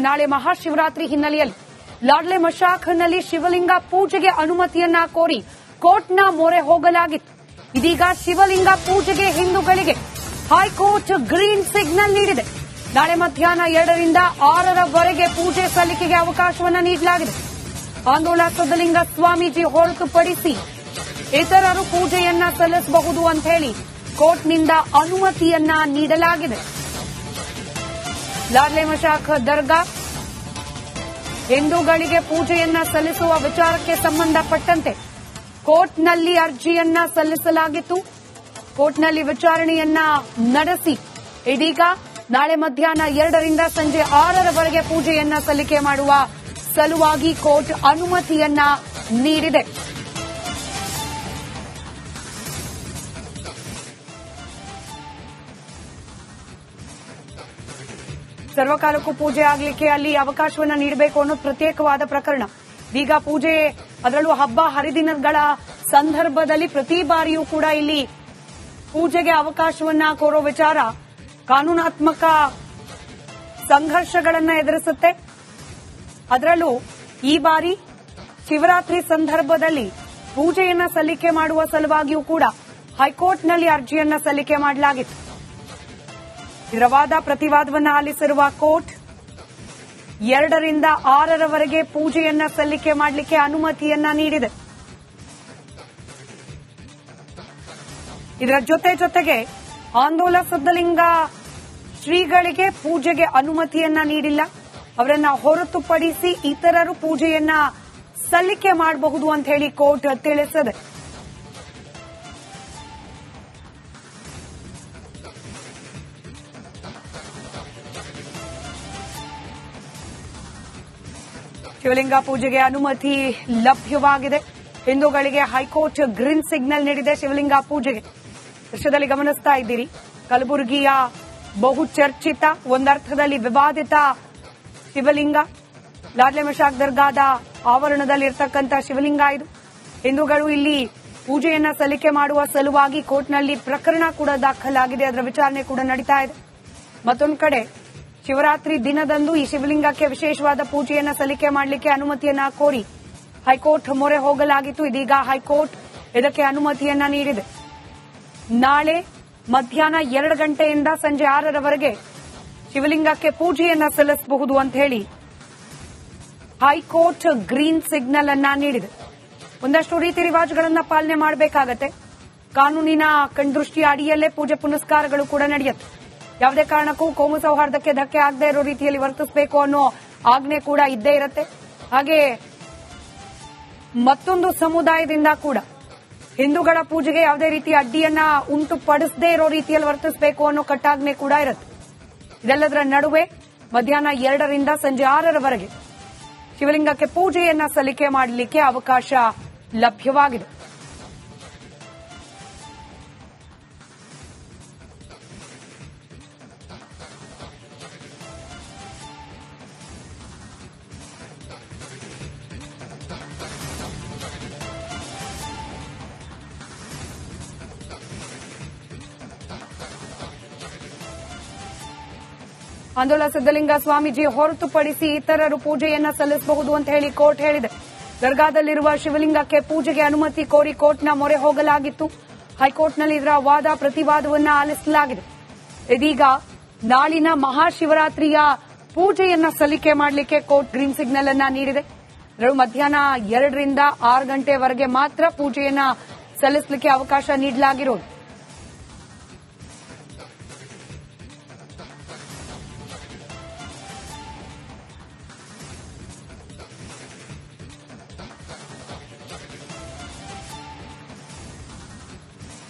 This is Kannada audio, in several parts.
ನಾಳೆ ಮಹಾಶಿವರಾತ್ರಿ ಹಿನ್ನೆಲೆಯಲ್ಲಿ ಲಾಡ್ಲೆ ಮಶಾಖ್ನಲ್ಲಿ ಶಿವಲಿಂಗ ಪೂಜೆಗೆ ಅನುಮತಿಯನ್ನ ಕೋರಿ ಕೋರ್ಟ್ನ ಮೊರೆ ಹೋಗಲಾಗಿತ್ತು. ಇದೀಗ ಶಿವಲಿಂಗ ಪೂಜೆಗೆ ಹಿಂದೂಗಳಿಗೆ ಹೈಕೋರ್ಟ್ ಗ್ರೀನ್ ಸಿಗ್ನಲ್ ನೀಡಿದೆ. ನಾಳೆ ಮಧ್ಯಾಹ್ನ 2ರಿಂದ 6ರವರೆಗೆ ಪೂಜೆ ಸಲ್ಲಿಕೆಗೆ ಅವಕಾಶವನ್ನು ನೀಡಲಾಗಿದೆ. ಆಂದೋಲ ಸಿದ್ದಲಿಂಗ ಸ್ವಾಮೀಜಿ ಹೊರತುಪಡಿಸಿ ಇತರರು ಪೂಜೆಯನ್ನ ಸಲ್ಲಿಸಬಹುದು ಅಂತ ಹೇಳಿ ಕೋರ್ಟ್ನಿಂದ ಅನುಮತಿಯನ್ನ ನೀಡಲಾಗಿದೆ. ಲಾಡ್ಲೆ ಮಶಾಖ್ ದರ್ಗಾ ಹಿಂದೂಗಳಿಗೆ ಪೂಜೆಯನ್ನ ಸಲ್ಲಿಸುವ ವಿಚಾರಕ್ಕೆ ಸಂಬಂಧಪಟ್ಟಂತೆ ಕೋರ್ಟ್ನಲ್ಲಿ ಅರ್ಜಿಯನ್ನ ಸಲ್ಲಿಸಲಾಗಿತ್ತು. ಕೋರ್ಟ್ನಲ್ಲಿ ವಿಚಾರಣೆಯನ್ನ ನಡೆಸಿ ಇದೀಗ ನಾಳೆ ಮಧ್ಯಾಹ್ನ 2ರಿಂದ ಸಂಜೆ 6ರವರೆಗೆ ಪೂಜೆಯನ್ನ ಸಲ್ಲಿಕೆ ಮಾಡುವ ಸಲುವಾಗಿ ಕೋರ್ಟ್ ಅನುಮತಿಯನ್ನ ನೀಡಿದೆ. ಸರ್ವಕಾಲಕ್ಕೂ ಪೂಜೆ ಆಗಲಿಕ್ಕೆ ಅಲ್ಲಿ ಅವಕಾಶವನ್ನ ನೀಡಬೇಕು ಅನ್ನೋ ಪ್ರತ್ಯೇಕವಾದ ಪ್ರಕರಣ. ಈಗ ಪೂಜೆ, ಅದರಲ್ಲೂ ಹಬ್ಬ ಹರಿದಿನಗಳ ಸಂದರ್ಭದಲ್ಲಿ ಪ್ರತಿ ಬಾರಿಯೂ ಕೂಡ ಇಲ್ಲಿ ಪೂಜೆಗೆ ಅವಕಾಶವನ್ನ ಕೋರೋ ವಿಚಾರ ಕಾನೂನಾತ್ಮಕ ಸಂಘರ್ಷಗಳನ್ನ ಎದುರಿಸುತ್ತೆ. ಅದರಲ್ಲೂ ಈ ಬಾರಿ ಶಿವರಾತ್ರಿ ಸಂದರ್ಭದಲ್ಲಿ ಪೂಜೆಯನ್ನ ಸಲ್ಲಿಕೆ ಮಾಡುವ ಸಲುವಾಗಿಯೂ ಕೂಡ ಹೈಕೋರ್ಟ್ನಲ್ಲಿ ಅರ್ಜಿಯನ್ನ ಸಲ್ಲಿಕೆ ಮಾಡಲಾಗಿತ್ತು. ಇದರ ವಾದ ಪ್ರತಿವಾದವನ್ನು ಆಲಿಸಿರುವ ಕೋರ್ಟ್ 2ರಿಂದ 6ರವರೆಗೆ ಪೂಜೆಯನ್ನ ಸಲ್ಲಿಕೆ ಮಾಡಲಿಕ್ಕೆ ಅನುಮತಿಯನ್ನ ನೀಡಿದೆ. ಇದರ ಜೊತೆಗೆ ಆಂದೋಲ ಸಿದ್ದಲಿಂಗ ಶ್ರೀಗಳಿಗೆ ಪೂಜೆಗೆ ಅನುಮತಿಯನ್ನ ನೀಡಿಲ್ಲ. ಅವರನ್ನ ಹೊರತುಪಡಿಸಿ ಇತರರು ಪೂಜೆಯನ್ನ ಸಲ್ಲಿಕೆ ಮಾಡಬಹುದು ಅಂತ ಹೇಳಿ ಕೋರ್ಟ್ ತಿಳಿಸಿದೆ. ಶಿವಲಿಂಗ ಪೂಜೆಗೆ ಅನುಮತಿ ಲಭ್ಯವಾಗಿದೆ. ಹಿಂದೂಗಳಿಗೆ ಹೈಕೋರ್ಟ್ ಗ್ರೀನ್ ಸಿಗ್ನಲ್ ನೀಡಿದೆ ಶಿವಲಿಂಗ ಪೂಜೆಗೆ. ದೃಶ್ಯದಲ್ಲಿ ಗಮನಿಸ್ತಾ ಇದ್ದೀರಿ, ಕಲಬುರಗಿಯ ಬಹುಚರ್ಚಿತ, ಒಂದರ್ಥದಲ್ಲಿ ವಿವಾದಿತ ಶಿವಲಿಂಗ ಲಾಡ್ಲೆ ಮಶಾಖ್ ದರ್ಗಾದ ಆವರಣದಲ್ಲಿರ್ತಕ್ಕಂಥ ಶಿವಲಿಂಗ ಇದು. ಹಿಂದೂಗಳು ಇಲ್ಲಿ ಪೂಜೆಯನ್ನ ಸಲ್ಲಿಕೆ ಮಾಡುವ ಸಲುವಾಗಿ ಕೋರ್ಟ್ನಲ್ಲಿ ಪ್ರಕರಣ ಕೂಡ ದಾಖಲಾಗಿದೆ. ಅದರ ವಿಚಾರಣೆ ಕೂಡ ನಡೀತಾ ಇದೆ. ಮತ್ತೊಂದು ಕಡೆ ಶಿವರಾತ್ರಿ ದಿನದಂದು ಈ ಶಿವಲಿಂಗಕ್ಕೆ ವಿಶೇಷವಾದ ಪೂಜೆಯನ್ನ ಸಲ್ಲಿಕೆ ಮಾಡಲಿಕ್ಕೆ ಅನುಮತಿಯನ್ನ ಕೋರಿ ಹೈಕೋರ್ಟ್ ಮೊರೆ ಹೋಗಲಾಗಿತ್ತು. ಇದೀಗ ಹೈಕೋರ್ಟ್ ಇದಕ್ಕೆ ಅನುಮತಿಯನ್ನ ನೀಡಿದೆ. ನಾಳೆ ಮಧ್ಯಾಹ್ನ 2 ಗಂಟೆಯಿಂದ ಸಂಜೆ 6ರವರೆಗೆ ಶಿವಲಿಂಗಕ್ಕೆ ಪೂಜೆಯನ್ನ ಸಲ್ಲಿಸಬಹುದು ಅಂತ ಹೇಳಿ ಹೈಕೋರ್ಟ್ ಗ್ರೀನ್ ಸಿಗ್ನಲ್ ಅನ್ನ ನೀಡಿದೆ. ಒಂದಷ್ಟು ರೀತಿ ರಿವಾಜುಗಳನ್ನ ಪಾಲನೆ ಮಾಡಬೇಕಾಗತ್ತೆ. ಕಾನೂನಿನ ಕಣ್ದೃಷ್ಟಿಯ ಅಡಿಯಲ್ಲೇ ಪೂಜೆ ಪುನಸ್ಕಾರಗಳು ಕೂಡ ನಡೆಯುತ್ತೆ. ಯಾವುದೇ ಕಾರಣಕ್ಕೂ ಕೋಮು ಸೌಹಾರ್ದಕ್ಕೆ ಧಕ್ಕೆ ಆಗದೆ ಇರೋ ರೀತಿಯಲ್ಲಿ ವರ್ತಿಸಬೇಕು ಅನ್ನೋ ಆಜ್ಞೆ ಕೂಡ ಇದ್ದೇ ಇರುತ್ತೆ. ಹಾಗೆ ಮತ್ತೊಂದು ಸಮುದಾಯದಿಂದ ಕೂಡ ಹಿಂದೂಗಳ ಪೂಜೆಗೆ ಯಾವುದೇ ರೀತಿ ಅಡ್ಡಿಯನ್ನ ಉಂಟು ಪಡಿಸದೇ ಇರೋ ರೀತಿಯಲ್ಲಿ ವರ್ತಿಸಬೇಕು ಅನ್ನೋ ಕಟ್ಟಾಜ್ಞೆ ಕೂಡ ಇರುತ್ತೆ. ಇದೆಲ್ಲದರ ನಡುವೆ ಮಧ್ಯಾಹ್ನ 2ರಿಂದ ಸಂಜೆ 6ರವರೆಗೆ ಶಿವಲಿಂಗಕ್ಕೆ ಪೂಜೆಯನ್ನ ಸಲ್ಲಿಕೆ ಮಾಡಲಿಕ್ಕೆ ಅವಕಾಶ ಲಭ್ಯವಾಗಿದೆ. ಆಂದೋಲ ಸಿದ್ದಲಿಂಗ ಸ್ವಾಮೀಜಿ ಹೊರತುಪಡಿಸಿ ಇತರರು ಪೂಜೆಯನ್ನ ಸಲ್ಲಿಸಬಹುದು ಅಂತ ಹೇಳಿ ಕೋರ್ಟ್ ಹೇಳಿದೆ. ದರ್ಗಾದಲ್ಲಿರುವ ಶಿವಲಿಂಗಕ್ಕೆ ಪೂಜೆಗೆ ಅನುಮತಿ ಕೋರಿ ಕೋರ್ಟ್ನ ಮೊರೆ ಹೋಗಲಾಗಿತ್ತು. ಹೈಕೋರ್ಟ್ನಲ್ಲಿ ಇದರ ವಾದ ಪ್ರತಿವಾದವನ್ನು ಆಲಿಸಲಾಗಿದೆ. ಇದೀಗ ನಾಳಿನ ಮಹಾಶಿವರಾತ್ರಿಯ ಪೂಜೆಯನ್ನ ಸಲ್ಲಿಕೆ ಮಾಡಲಿಕ್ಕೆ ಕೋರ್ಟ್ ಗ್ರೀನ್ ಸಿಗ್ನಲ್ ಅನ್ನ ನೀಡಿದೆ. ಮಧ್ಯಾಹ್ನ 2ರಿಂದ 6 ಗಂಟೆವರೆಗೆ ಮಾತ್ರ ಪೂಜೆಯನ್ನ ಸಲ್ಲಿಸಲಿಕ್ಕೆ ಅವಕಾಶ ನೀಡಲಾಗಿರೋದು.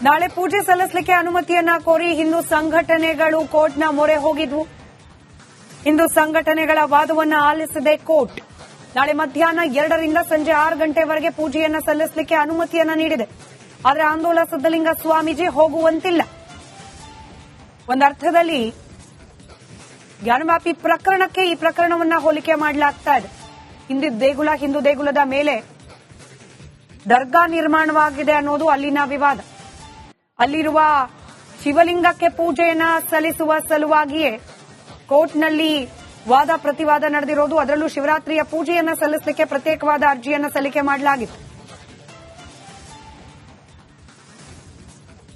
ನಾಳೆ ಪೂಜೆ ಸಲ್ಲಿಸಲಿಕ್ಕೆ ಅನುಮತಿಯನ್ನ ಕೋರಿ ಹಿಂದೂ ಸಂಘಟನೆಗಳು ಕೋರ್ಟ್ನ ಮೊರೆ ಹೋಗಿದ್ವು. ಹಿಂದೂ ಸಂಘಟನೆಗಳ ವಾದವನ್ನು ಆಲಿಸಿದೆ ಕೋರ್ಟ್. ನಾಳೆ ಮಧ್ಯಾಹ್ನ 2ರಿಂದ ಸಂಜೆ 6 ಗಂಟೆವರೆಗೆ ಪೂಜೆಯನ್ನ ಸಲ್ಲಿಸಲಿಕ್ಕೆ ಅನುಮತಿಯನ್ನ ನೀಡಿದೆ. ಆದರೆ ಆಂದೋಲ ಸಿದ್ದಲಿಂಗ ಸ್ವಾಮೀಜಿ ಹೋಗುವಂತಿಲ್ಲ. ಒಂದರ್ಥದಲ್ಲಿ ಜ್ಞಾನವ್ಯಾಪಿ ಪ್ರಕರಣಕ್ಕೆ ಈ ಪ್ರಕರಣವನ್ನ ಹೋಲಿಕೆ ಮಾಡಲಾಗ್ತಾ ಇದೆ. ಹಿಂದೂ ದೇಗುಲದ ಮೇಲೆ ದರ್ಗಾ ನಿರ್ಮಾಣವಾಗಿದೆ ಅನ್ನೋದು ಅಲ್ಲಿನ ವಿವಾದ. ಅಲ್ಲಿರುವ ಶಿವಲಿಂಗಕ್ಕೆ ಪೂಜೆಯನ್ನ ಸಲ್ಲಿಸುವ ಸಲುವಾಗಿಯೇ ಕೋರ್ಟ್ನಲ್ಲಿ ವಾದ ಪ್ರತಿವಾದ ನಡೆದಿರೋದು. ಅದರಲ್ಲೂ ಶಿವರಾತ್ರಿಯ ಪೂಜೆಯನ್ನ ಸಲ್ಲಿಸಲಿಕ್ಕೆ ಪ್ರತ್ಯೇಕವಾದ ಅರ್ಜಿಯನ್ನ ಸಲ್ಲಿಕೆ ಮಾಡಲಾಗಿತ್ತು.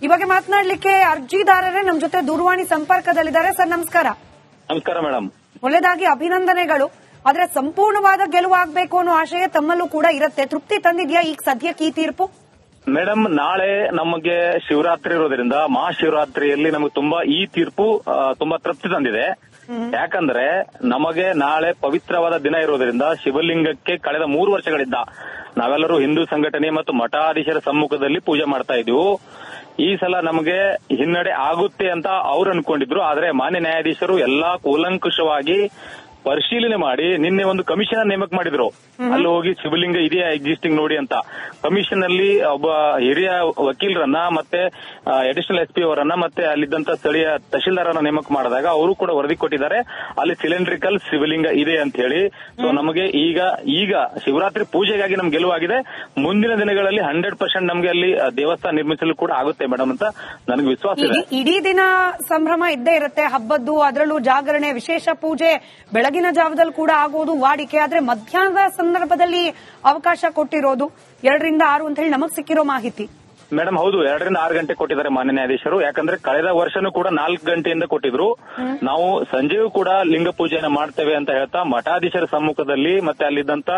ಈ ಬಗ್ಗೆ ಮಾತನಾಡಲಿಕ್ಕೆ ಅರ್ಜಿದಾರರೇ ನಮ್ಮ ಜೊತೆ ದೂರವಾಣಿ ಸಂಪರ್ಕದಲ್ಲಿದ್ದಾರೆ. ಸರ್ ನಮಸ್ಕಾರ. ನಮಸ್ಕಾರ ಮೇಡಮ್. ಮೊದಲೇದಾಗಿ ಅಭಿನಂದನೆಗಳು. ಆದ್ರೆ ಸಂಪೂರ್ಣವಾದ ಗೆಲುವಾಗಬೇಕು ಅನ್ನೋ ಆಶಯ ತಮ್ಮಲ್ಲೂ ಕೂಡ ಇರುತ್ತೆ. ತೃಪ್ತಿ ತಂದಿದ್ಯಾ ಈಗ ಸದ್ಯಕ್ಕೆ ಈ ತೀರ್ಪು? ಮೇಡಮ್, ನಾಳೆ ನಮಗೆ ಶಿವರಾತ್ರಿ ಇರೋದ್ರಿಂದ ಮಹಾಶಿವರಾತ್ರಿಯಲ್ಲಿ ನಮಗೆ ತುಂಬಾ ಈ ತೀರ್ಪು ತುಂಬಾ ತೃಪ್ತಿ ತಂದಿದೆ. ಯಾಕಂದ್ರೆ ನಮಗೆ ನಾಳೆ ಪವಿತ್ರವಾದ ದಿನ ಇರೋದ್ರಿಂದ ಶಿವಲಿಂಗಕ್ಕೆ ಕಳೆದ 3 ವರ್ಷಗಳಿಂದ ನಾವೆಲ್ಲರೂ ಹಿಂದೂ ಸಂಘಟನೆ ಮತ್ತು ಮಠಾಧೀಶರ ಸಮ್ಮುಖದಲ್ಲಿ ಪೂಜೆ ಮಾಡ್ತಾ ಇದ್ವು. ಈ ಸಲ ನಮಗೆ ಹಿನ್ನಡೆ ಆಗುತ್ತೆ ಅಂತ ಅವ್ರು ಅನ್ಕೊಂಡಿದ್ರು. ಆದ್ರೆ ಮಾನ್ಯ ನ್ಯಾಯಾಧೀಶರು ಎಲ್ಲಾ ಕೂಲಂಕುಷವಾಗಿ ಪರಿಶೀಲನೆ ಮಾಡಿ ನಿನ್ನೆ ಒಂದು ಕಮಿಷನ್ ನೇಮಕ ಮಾಡಿದ್ರು. ಅಲ್ಲಿ ಹೋಗಿ ಶಿವಲಿಂಗ ಇದೆಯಾ ಎಕ್ಸಿಸ್ಟಿಂಗ್ ನೋಡಿ ಅಂತ. ಕಮಿಷನ್ ಅಲ್ಲಿ ಒಬ್ಬ ಹಿರಿಯ ವಕೀಲರನ್ನ ಮತ್ತೆ ಅಡಿಷನಲ್ SP ಅವರನ್ನ ಮತ್ತೆ ಅಲ್ಲಿದ್ದಂತ ಸ್ಥಳೀಯ ತಹಶೀಲ್ದಾರನ್ನ ನೇಮಕ ಮಾಡಿದಾಗ ಅವರು ಕೂಡ ವರದಿ ಕೊಟ್ಟಿದ್ದಾರೆ, ಅಲ್ಲಿ ಸಿಲಿಂಡ್ರಿಕಲ್ ಶಿವಲಿಂಗ ಇದೆ ಅಂತ ಹೇಳಿ. ಸೊ ನಮಗೆ ಈಗ ಶಿವರಾತ್ರಿ ಪೂಜೆಗಾಗಿ ನಮ್ಗೆ ಗೆಲುವಾಗಿದೆ. ಮುಂದಿನ ದಿನಗಳಲ್ಲಿ 100% ನಮ್ಗೆ ಅಲ್ಲಿ ದೇವಸ್ಥಾನ ನಿರ್ಮಿಸಲು ಕೂಡ ಆಗುತ್ತೆ ಮೇಡಮ್ ಅಂತ ನನಗೆ ವಿಶ್ವಾಸ ಇದೆ. ಇಡೀ ದಿನ ಸಂಭ್ರಮ ಇದ್ದೇ ಇರುತ್ತೆ ಹಬ್ಬದ್ದು. ಅದರಲ್ಲೂ ಜಾಗರಣೆ, ವಿಶೇಷ ಪೂಜೆ ಬೆಳಗಿನ ಜಾವದಲ್ಲಿ ಕೂಡ ಆಗೋದು ವಾಡಿಕೆ. ಆದ್ರೆ ಮಧ್ಯಾಹ್ನದ ಸಂದರ್ಭದಲ್ಲಿ ಅವಕಾಶ ಕೊಟ್ಟಿರೋದು 2 ರಿಂದ 6 ಅಂತ ಹೇಳಿ ನಮಗ್ ಸಿಕ್ಕಿರೋ ಮಾಹಿತಿ. ಮೇಡಮ್ ಹೌದು, 2 ರಿಂದ 6 ಗಂಟೆ ಕೊಟ್ಟಿದ್ದಾರೆ ಮಾನ್ಯ ನ್ಯಾಯಾಧೀಶರು. ಯಾಕಂದ್ರೆ ಕಳೆದ ವರ್ಷನೂ ಕೂಡ 4 ಗಂಟೆಯಿಂದ ಕೊಟ್ಟಿದ್ರು. ನಾವು ಸಂಜೆಯೂ ಕೂಡ ಲಿಂಗ ಪೂಜೆಯನ್ನು ಮಾಡ್ತೇವೆ ಅಂತ ಹೇಳ್ತಾ ಮಠಾಧೀಶರ ಸಮ್ಮುಖದಲ್ಲಿ ಮತ್ತೆ ಅಲ್ಲಿದ್ದಂತ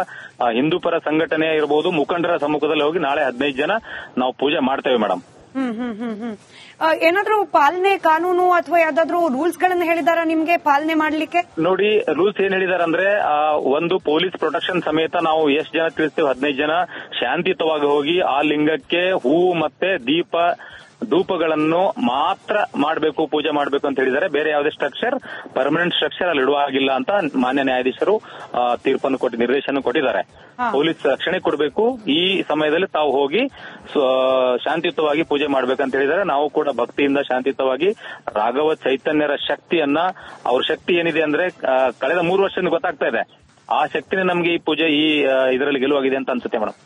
ಹಿಂದೂ ಪರ ಸಂಘಟನೆ ಇರಬಹುದು ಮುಖಂಡರ ಸಮ್ಮುಖದಲ್ಲಿ ಹೋಗಿ ನಾಳೆ 15 ಜನ ನಾವು ಪೂಜೆ ಮಾಡ್ತೇವೆ ಮೇಡಮ್. ಏನಾದ್ರೂ ಪಾಲನೆ ಕಾನೂನು ಅಥವಾ ಯಾವ್ದಾದ್ರು ರೂಲ್ಸ್ ಗಳನ್ನ ಹೇಳಿದಾರ ನಿಮ್ಗೆ ಪಾಲನೆ ಮಾಡ್ಲಿಕ್ಕೆ? ನೋಡಿ, ರೂಲ್ಸ್ ಏನ್ ಹೇಳಿದಾರೆ ಅಂದ್ರೆ ಒಂದು ಪೊಲೀಸ್ ಪ್ರೊಟೆಕ್ಷನ್ ಸಮೇತ ನಾವು ಎಷ್ಟು ಜನ ತಿಳಿಸ್ತೇವೆ 15 ಜನ ಶಾಂತಿಯುತವಾಗಿ ಹೋಗಿ ಆ ಲಿಂಗಕ್ಕೆ ಹೂವು ಮತ್ತೆ ಧೂಪಗಳನ್ನು ಮಾತ್ರ ಮಾಡಬೇಕು, ಪೂಜೆ ಮಾಡಬೇಕು ಅಂತ ಹೇಳಿದ್ದಾರೆ. ಬೇರೆ ಯಾವುದೇ ಪರ್ಮನೆಂಟ್ ಸ್ಟ್ರಕ್ಚರ್ ಅಲ್ಲಿ ಇಡುವಾಗಿಲ್ಲ ಅಂತ ಮಾನ್ಯ ನ್ಯಾಯಾಧೀಶರು ತೀರ್ಪನ್ನು ನಿರ್ದೇಶನ ಕೊಟ್ಟಿದ್ದಾರೆ. ಪೊಲೀಸ್ ರಕ್ಷಣೆ ಕೊಡಬೇಕು, ಈ ಸಮಯದಲ್ಲಿ ತಾವು ಹೋಗಿ ಶಾಂತಿಯುತವಾಗಿ ಪೂಜೆ ಮಾಡ್ಬೇಕಂತ ಹೇಳಿದ್ದಾರೆ. ನಾವು ಕೂಡ ಭಕ್ತಿಯಿಂದ ಶಾಂತಿಯುತವಾಗಿ ರಾಘವ ಚೈತನ್ಯರ ಶಕ್ತಿಯನ್ನ, ಅವ್ರ ಶಕ್ತಿ ಏನಿದೆ ಅಂದ್ರೆ ಕಳೆದ 3 ವರ್ಷದಿಂದ ಗೊತ್ತಾಗ್ತಾ ಇದೆ, ಆ ಶಕ್ತಿನೇ ನಮ್ಗೆ ಈ ಪೂಜೆ ಈ ಇದರಲ್ಲಿ ಗೆಲುವಾಗಿದೆ ಅಂತ ಅನ್ಸುತ್ತೆ ಮೇಡಮ್.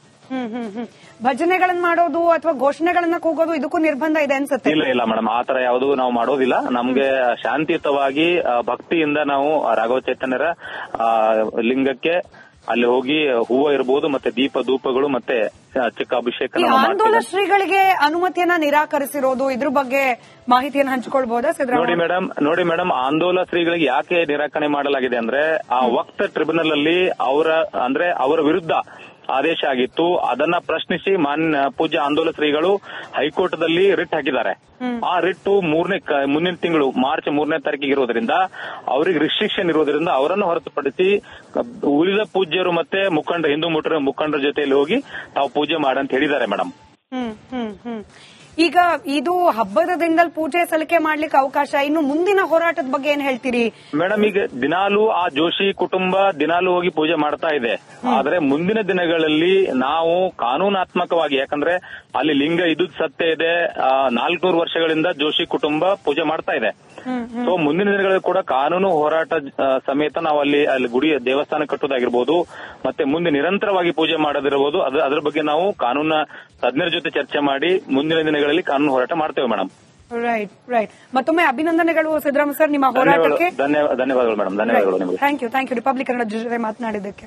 ಭಜನೆಗಳನ್ನ ಮಾಡೋದು ಅಥವಾ ಘೋಷಣೆಗಳನ್ನ ಕೂಗೋದು ಇದಕ್ಕೂ ನಿರ್ಬಂಧ ಇದೆ ಅನ್ಸುತ್ತೆ? ಇಲ್ಲ ಮೇಡಮ್, ಆತರ ಯಾವುದು ನಾವು ಮಾಡೋದಿಲ್ಲ. ನಮ್ಗೆ ಶಾಂತಿಯುತವಾಗಿ ಭಕ್ತಿಯಿಂದ ನಾವು ರಾಘವ ಚೈತನ್ಯರ ಲಿಂಗಕ್ಕೆ ಅಲ್ಲಿ ಹೋಗಿ ಹೂವು ಇರಬಹುದು ಮತ್ತೆ ಧೂಪಗಳು ಮತ್ತೆ ಚಿಕ್ಕ ಅಭಿಷೇಕ. ಆಂದೋಲನ ಶ್ರೀಗಳಿಗೆ ಅನುಮತಿಯನ್ನ ನಿರಾಕರಿಸಿರೋದು, ಇದ್ರ ಬಗ್ಗೆ ಮಾಹಿತಿಯನ್ನು ಹಂಚಿಕೊಳ್ಬಹುದಾ ಸಿದ್ದರಾಮಯ್ಯ? ನೋಡಿ ಮೇಡಮ್, ಆಂದೋಲನ ಶ್ರೀಗಳಿಗೆ ಯಾಕೆ ನಿರಾಕರಣೆ ಮಾಡಲಾಗಿದೆ ಅಂದ್ರೆ ಆ ವಕ್ಫ್ ಟ್ರಿಬ್ಯುನಲ್ ಅಲ್ಲಿ ಅವರ ವಿರುದ್ಧ ಆದೇಶ ಆಗಿತ್ತು. ಅದನ್ನ ಪ್ರಶ್ನಿಸಿ ಮಾನ್ಯ ಪೂಜ್ಯ ಆಂದೋಲನ ಶ್ರೀಗಳು ಹೈಕೋರ್ಟ್ ದಲ್ಲಿ ರಿಟ್ ಹಾಕಿದ್ದಾರೆ. ಆ ರಿಟ್ ಮುಂದಿನ ತಿಂಗಳು ಮಾರ್ಚ್ 3ನೇ ತಾರೀಕಿಗೆ ಇರೋದ್ರಿಂದ ಅವರಿಗೆ ರಿಸ್ಟ್ರಿಕ್ಷನ್ ಇರೋದ್ರಿಂದ ಅವರನ್ನು ಹೊರತುಪಡಿಸಿ ಉಳಿದ ಪೂಜ್ಯರು ಮತ್ತೆ ಹಿಂದೂ ಮುಖಂಡರ ಜೊತೆಯಲ್ಲಿ ಹೋಗಿ ತಾವು ಪೂಜೆ ಮಾಡಂತ ಹೇಳಿದ್ದಾರೆ ಮೇಡಮ್. ಈಗ ಇದು ಹಬ್ಬದ ದಿನದಲ್ಲಿ ಪೂಜೆ ಸಲ್ಲಿಕೆ ಮಾಡ್ಲಿಕ್ಕೆ ಅವಕಾಶ, ಇನ್ನು ಮುಂದಿನ ಹೋರಾಟದ ಬಗ್ಗೆ ಏನ್ ಹೇಳ್ತೀರಿ ಮೇಡಮ್? ಈಗ ದಿನಾಲು ಆ ಜೋಶಿ ಕುಟುಂಬ ದಿನಾಲು ಹೋಗಿ ಪೂಜೆ ಮಾಡ್ತಾ ಇದೆ. ಆದ್ರೆ ಮುಂದಿನ ದಿನಗಳಲ್ಲಿ ನಾವು ಕಾನೂನಾತ್ಮಕವಾಗಿ, ಯಾಕಂದ್ರೆ ಅಲ್ಲಿ ಲಿಂಗ ಇದ್ದುದ್ ಸತ್ಯ ಇದೆ, 400 ವರ್ಷಗಳಿಂದ ಜೋಶಿ ಕುಟುಂಬ ಪೂಜೆ ಮಾಡ್ತಾ ಇದೆ. ಸೊ ಮುಂದಿನ ದಿನಗಳಲ್ಲಿ ಕೂಡ ಕಾನೂನು ಹೋರಾಟ ಸಮೇತ ನಾವು ಅಲ್ಲಿ ಗುಡಿ ದೇವಸ್ಥಾನ ಕಟ್ಟೋದಾಗಿರ್ಬೋದು ಮತ್ತೆ ಮುಂದೆ ನಿರಂತರವಾಗಿ ಪೂಜೆ ಮಾಡೋದಿರಬಹುದು. ಅದ್ರ ಬಗ್ಗೆ ನಾವು ಕಾನೂನು ತಜ್ಞರ ಜೊತೆ ಚರ್ಚೆ ಮಾಡಿ ಮುಂದಿನ ದಿನಗಳಲ್ಲಿ ಕಾನೂನು ಹೋರಾಟ ಮಾಡ್ತೇವೆ ಮೇಡಮ್. ರೈಟ್. ಮತ್ತೊಮ್ಮೆ ಅಭಿನಂದನೆಗಳು ಸಿದ್ದರಾಮಯ್ಯ ಸರ್ ನಿಮ್ಮ ಹೋರಾಟಕ್ಕೆ. ಧನ್ಯವಾದಗಳು ಮೇಡಮ್. ಧನ್ಯವಾದಗಳು ನಿಮಗೆ. ಥ್ಯಾಂಕ್ ಯು ರಿಪಬ್ಲಿಕ್ ಕನ್ನಡ ಜೊತೆ ಮಾತನಾಡಿದ್ದಕ್ಕೆ.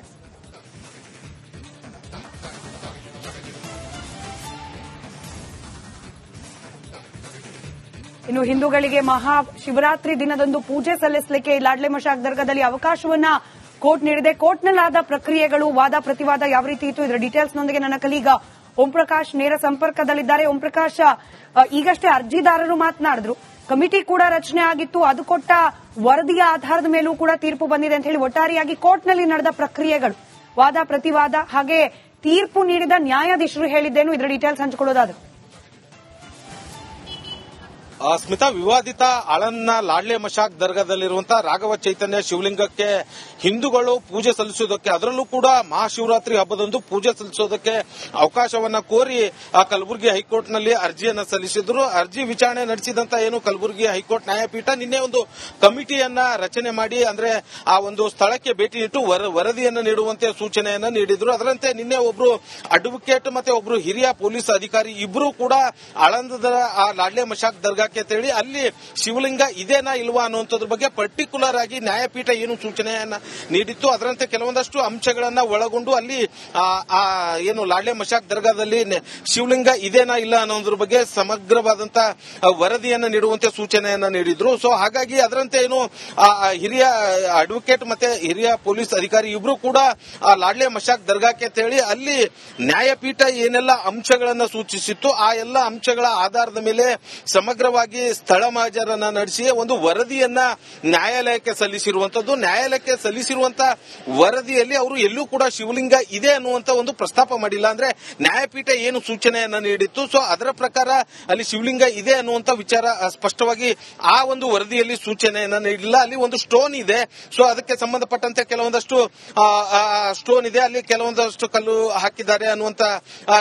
ಇನ್ನು ಹಿಂದೂಗಳಿಗೆ ಮಹಾ ಶಿವರಾತ್ರಿ ದಿನದಂದು ಪೂಜೆ ಸಲ್ಲಿಸಲಿಕ್ಕೆ ಲಾಡ್ಲೆ ಮಶಾಕ್ ದರ್ಗಾದಲ್ಲಿ ಅವಕಾಶವನ್ನ ಕೋರ್ಟ್ ನೀಡಿದೆ. ಕೋರ್ಟ್ನಲ್ಲಾದ ಪ್ರಕ್ರಿಯೆಗಳು, ವಾದ ಪ್ರತಿವಾದ ಯಾವ ರೀತಿ ಇತ್ತು, ಇದರ ಡೀಟೇಲ್ಸ್ನೊಂದಿಗೆ ನನ್ನ ಕಲೀಗ ಓಂ ಪ್ರಕಾಶ್ ನೇರ ಸಂಪರ್ಕದಲ್ಲಿದ್ದಾರೆ. ಓಂ ಪ್ರಕಾಶ್, ಈಗಷ್ಟೇ ಅರ್ಜಿದಾರರು ಮಾತನಾಡಿದ್ರು, ಕಮಿಟಿ ಕೂಡ ರಚನೆ ಆಗಿತ್ತು, ಅದು ಕೊಟ್ಟ ವರದಿಯ ಆಧಾರದ ಮೇಲೂ ಕೂಡ ತೀರ್ಪು ಬಂದಿದೆ ಅಂತ ಹೇಳಿ ಒಟ್ಟಾರೆಯಾಗಿ ಕೋರ್ಟ್ನಲ್ಲಿ ನಡೆದ ಪ್ರಕ್ರಿಯೆಗಳು, ವಾದ ಪ್ರತಿವಾದ ಹಾಗೆ ತೀರ್ಪು ನೀಡಿದ ನ್ಯಾಯಾಧೀಶರು ಹೇಳಿದ್ದೇನು, ಇದರ ಡೀಟೇಲ್ಸ್ ಹಂಚಿಕೊಳ್ಳೋದಾದ್ರೆ? ಸ್ಮಿತಾ, ವಿವಾದಿತ ಆಳಂದ್ನ ಲಾಡ್ಲೆ ಮಶಾಕ್ ದರ್ಗಾದಲ್ಲಿರುವಂತಹ ರಾಘವ ಚೈತನ್ಯ ಶಿವಲಿಂಗಕ್ಕೆ ಹಿಂದೂಗಳು ಪೂಜೆ ಸಲ್ಲಿಸುವುದಕ್ಕೆ, ಅದರಲ್ಲೂ ಕೂಡ ಮಹಾಶಿವರಾತ್ರಿ ಹಬ್ಬದಂದು ಪೂಜೆ ಸಲ್ಲಿಸುವುದಕ್ಕೆ ಅವಕಾಶವನ್ನ ಕೋರಿ ಕಲಬುರಗಿ ಹೈಕೋರ್ಟ್ನಲ್ಲಿ ಅರ್ಜಿಯನ್ನ ಸಲ್ಲಿಸಿದ್ರು. ಅರ್ಜಿ ವಿಚಾರಣೆ ನಡೆಸಿದಂತ ಕಲಬುರಗಿ ಹೈಕೋರ್ಟ್ ನ್ಯಾಯಪೀಠ ನಿನ್ನೆ ಒಂದು ಕಮಿಟಿಯನ್ನ ರಚನೆ ಮಾಡಿ, ಅಂದ್ರೆ ಆ ಒಂದು ಸ್ಥಳಕ್ಕೆ ಭೇಟಿ ನೀಡಿ ವರದಿಯನ್ನು ನೀಡುವಂತೆ ಸೂಚನೆಯನ್ನ ನೀಡಿದ್ರು. ಅದರಂತೆ ನಿನ್ನೆ ಒಬ್ರು ಅಡ್ವೊಕೇಟ್ ಮತ್ತೆ ಒಬ್ರು ಹಿರಿಯ ಪೊಲೀಸ್ ಅಧಿಕಾರಿ ಇಬ್ಬರು ಕೂಡ ಆಳಂದದ ಆ ಲಾಡ್ಲೆ ಮಶಾಕ್ ದರ್ಗಾ ದರ್ಗಾಕ್ಕೆ ತೆರಳಿ ಅಲ್ಲಿ ಶಿವಲಿಂಗ ಇದೇನಾ ಇಲ್ವಾ ಅನ್ನುವಂಥದ್ರ ಬಗ್ಗೆ ಪರ್ಟಿಕ್ಯುಲರ್ ಆಗಿ ನ್ಯಾಯಪೀಠ ಏನು ಸೂಚನೆಯನ್ನ ನೀಡಿತ್ತು ಅದರಂತೆ ಕೆಲವೊಂದಷ್ಟು ಅಂಶಗಳನ್ನ ಒಳಗೊಂಡು ಅಲ್ಲಿ ಏನು ಲಾಡ್ಲೆ ಮಶಾಕ್ ದರ್ಗಾದಲ್ಲಿ ಶಿವಲಿಂಗ ಇದೇನಾ ಇಲ್ಲ ಅನ್ನೋದ್ರ ಬಗ್ಗೆ ಸಮಗ್ರವಾದಂತ ವರದಿಯನ್ನ ನೀಡುವಂತೆ ಸೂಚನೆಯನ್ನ ನೀಡಿದ್ರು. ಸೊ ಹಾಗಾಗಿ ಅದರಂತೆ ಏನು ಹಿರಿಯ ಅಡ್ವೊಕೇಟ್ ಮತ್ತೆ ಹಿರಿಯ ಪೊಲೀಸ್ ಅಧಿಕಾರಿ ಇಬ್ರು ಕೂಡ ಲಾಡ್ಲೆ ಮಶಾಕ್ ದರ್ಗಾಕ್ಕೆ ತೆರಳಿ ಅಲ್ಲಿ ನ್ಯಾಯಪೀಠ ಏನೆಲ್ಲ ಅಂಶಗಳನ್ನ ಸೂಚಿಸಿತ್ತು ಆ ಎಲ್ಲ ಅಂಶಗಳ ಆಧಾರದ ಮೇಲೆ ಸಮಗ್ರವಾಗಿ ಸ್ಥಳ ಮಹಜರನ್ನ ನಡೆಸಿ ಒಂದು ವರದಿಯನ್ನ ನ್ಯಾಯಾಲಯಕ್ಕೆ ಸಲ್ಲಿಸಿರುವಂತದ್ದು. ನ್ಯಾಯಾಲಯಕ್ಕೆ ಸಲ್ಲಿಸಿರುವಂತಹ ವರದಿಯಲ್ಲಿ ಅವರು ಎಲ್ಲೂ ಕೂಡ ಶಿವಲಿಂಗ ಇದೆ ಅನ್ನುವಂತ ಒಂದು ಪ್ರಸ್ತಾಪ ಮಾಡಿಲ್ಲ. ಅಂದ್ರೆ ನ್ಯಾಯಪೀಠ ಏನು ಸೂಚನೆಯನ್ನ ನೀಡಿತ್ತು ಸೊ ಅದರ ಪ್ರಕಾರ ಅಲ್ಲಿ ಶಿವಲಿಂಗ ಇದೆ ಅನ್ನುವಂತ ವಿಚಾರ ಸ್ಪಷ್ಟವಾಗಿ ಆ ಒಂದು ವರದಿಯಲ್ಲಿ ಸೂಚನೆಯನ್ನ ನೀಡಿಲ್ಲ. ಅಲ್ಲಿ ಒಂದು ಸ್ಟೋನ್ ಇದೆ, ಸೊ ಅದಕ್ಕೆ ಸಂಬಂಧಪಟ್ಟಂತೆ ಕೆಲವೊಂದಷ್ಟು ಸ್ಟೋನ್ ಇದೆ, ಅಲ್ಲಿ ಕೆಲವೊಂದಷ್ಟು ಕಲ್ಲು ಹಾಕಿದ್ದಾರೆ ಅನ್ನುವಂತ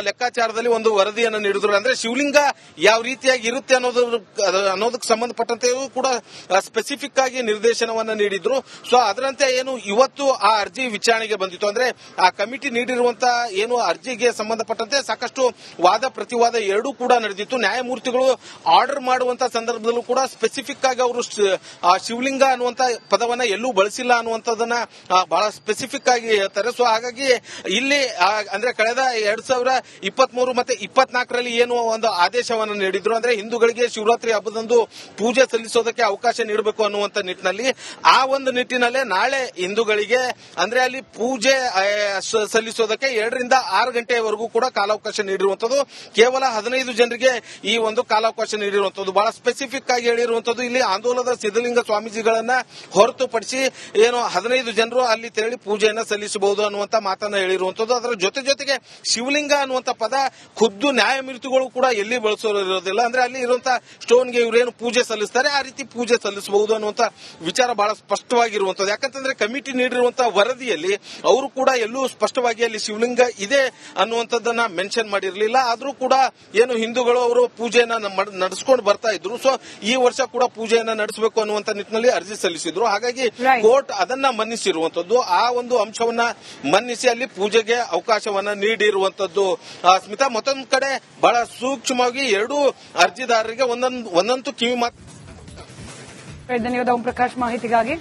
ಲೆಕ್ಕಾಚಾರದಲ್ಲಿ ಒಂದು ವರದಿಯನ್ನು ನೀಡಿದ್ರು. ಅಂದ್ರೆ ಶಿವಲಿಂಗ ಯಾವ ರೀತಿಯಾಗಿ ಇರುತ್ತೆ ಅನ್ನೋದಕ್ಕೆ ಸಂಬಂಧಪಟ್ಟಂತೆ ಕೂಡ ಸ್ಪೆಸಿಫಿಕ್ ಆಗಿ ನಿರ್ದೇಶನವನ್ನ ನೀಡಿದ್ರು. ಸೊ ಅದರಂತೆ ಏನು ಇವತ್ತು ಆ ಅರ್ಜಿ ವಿಚಾರಣೆಗೆ ಬಂದಿತ್ತು. ಅಂದ್ರೆ ಆ ಕಮಿಟಿ ನೀಡಿರುವಂತಹ ಏನು ಅರ್ಜಿಗೆ ಸಂಬಂಧಪಟ್ಟಂತೆ ಸಾಕಷ್ಟು ವಾದ ಪ್ರತಿವಾದ ಎರಡೂ ಕೂಡ ನಡೆದಿತ್ತು. ನ್ಯಾಯಮೂರ್ತಿಗಳು ಆರ್ಡರ್ ಮಾಡುವಂತಹ ಸಂದರ್ಭದಲ್ಲೂ ಕೂಡ ಸ್ಪೆಸಿಫಿಕ್ ಆಗಿ ಅವರು ಶಿವಲಿಂಗ ಅನ್ನುವಂತ ಪದವನ್ನ ಎಲ್ಲೂ ಬಳಸಿಲ್ಲ ಅನ್ನುವಂಥದ್ದನ್ನ ಬಹಳ ಸ್ಪೆಸಿಫಿಕ್ ಆಗಿ ಹೇಳ್ತಾರೆ. ಸೊ ಹಾಗಾಗಿ ಇಲ್ಲಿ ಅಂದ್ರೆ ಕಳೆದ 2023 ಮತ್ತೆ 24ರಲ್ಲಿ ಏನು ಒಂದು ಆದೇಶವನ್ನು ನೀಡಿದ್ರು ಅಂದ್ರೆ ಹಿಂದೂಗಳಿಗೆ ಶಿವರಾತ್ರಿ ಹಬ್ಬದಂದು ಪೂಜೆ ಸಲ್ಲಿಸೋದಕ್ಕೆ ಅವಕಾಶ ನೀಡಬೇಕು ಅನ್ನುವಂತ ನಿಟ್ಟಿನಲ್ಲಿ ಆ ಒಂದು ನಿಟ್ಟಿನಲ್ಲೇ ನಾಳೆ ಹಿಂದೂಗಳಿಗೆ ಅಂದ್ರೆ ಅಲ್ಲಿ ಪೂಜೆ ಸಲ್ಲಿಸೋದಕ್ಕೆ 2 ರಿಂದ 6 ಗಂಟೆಯವರೆಗೂ ಕೂಡ ಕಾಲಾವಕಾಶ ನೀಡಿರುವಂತದ್ದು. ಕೇವಲ 15 ಜನರಿಗೆ ಈ ಒಂದು ಕಾಲಾವಕಾಶ ನೀಡಿರುವಂತದ್ದು ಬಹಳ ಸ್ಪೆಸಿಫಿಕ್ ಆಗಿ ಹೇಳಿರುವಂತದ್ದು. ಇಲ್ಲಿ ಆಂದೋಲನದ ಸಿದ್ದಲಿಂಗ ಸ್ವಾಮೀಜಿಗಳನ್ನ ಹೊರತುಪಡಿಸಿ ಏನು 15 ಜನರು ಅಲ್ಲಿ ತೆರಳಿ ಪೂಜೆಯನ್ನ ಸಲ್ಲಿಸಬಹುದು ಅನ್ನುವಂತ ಮಾತನ್ನ ಹೇಳಿರುವಂತದ್ದು. ಅದರ ಜೊತೆಗೆ ಶಿವಲಿಂಗ ಅನ್ನುವಂತ ಪದ ಖುದ್ದು ನ್ಯಾಯಮೂರ್ತಿಗಳು ಕೂಡ ಎಲ್ಲಿ ಬಳಸೋದಿರೋದಿಲ್ಲ. ಅಂದ್ರೆ ಅಲ್ಲಿ ಇರುವಂತಹ ಸ್ಟೋನ್ಗೆ ಇವರೇನು ಪೂಜೆ ಸಲ್ಲಿಸ್ತಾರೆ ಆ ರೀತಿ ಪೂಜೆ ಸಲ್ಲಿಸಬಹುದು ಅನ್ನುವಂತ ವಿಚಾರ ಬಹಳ ಸ್ಪಷ್ಟವಾಗಿರುವಂತದ್ದು. ಯಾಕಂತಂದ್ರೆ ಕಮಿಟಿ ನೀಡಿರುವಂತಹ ವರದಿಯಲ್ಲಿ ಅವರು ಕೂಡ ಎಲ್ಲೂ ಸ್ಪಷ್ಟವಾಗಿ ಅಲ್ಲಿ ಶಿವಲಿಂಗ ಇದೆ ಅನ್ನುವಂಥದ್ದನ್ನ ಮೆನ್ಷನ್ ಮಾಡಿರಲಿಲ್ಲ. ಆದ್ರೂ ಕೂಡ ಏನು ಹಿಂದೂಗಳು ಅವರು ಪೂಜೆಯನ್ನ ನಡೆಸಿಕೊಂಡು ಬರ್ತಾ ಇದ್ರು. ಸೊ ಈ ವರ್ಷ ಕೂಡ ಪೂಜೆಯನ್ನ ನಡೆಸಬೇಕು ಅನ್ನುವಂತ ನಿಟ್ಟಿನಲ್ಲಿ ಅರ್ಜಿ ಸಲ್ಲಿಸಿದ್ರು. ಹಾಗಾಗಿ ಕೋರ್ಟ್ ಅದನ್ನ ಮನ್ನಿಸಿರುವಂತದ್ದು. ಆ ಒಂದು ಅಂಶವನ್ನ ಮನ್ನಿಸಿ ಅಲ್ಲಿ ಪೂಜೆಗೆ ಅವಕಾಶವನ್ನ ನೀಡಿರುವಂತದ್ದು. ಸ್ಮಿತಾ, ಮತ್ತೊಂದು ಕಡೆ ಬಹಳ ಸೂಕ್ಷ್ಮವಾಗಿ ಎರಡೂ ಅರ್ಜಿದಾರರಿಗೆ ಒಂದೊಂದು ಕಿವಿ ಮಾತು. ಧನ್ಯವಾದ ಓಂ ಪ್ರಕಾಶ್ ಮಾಹಿತಿಗಾಗಿ.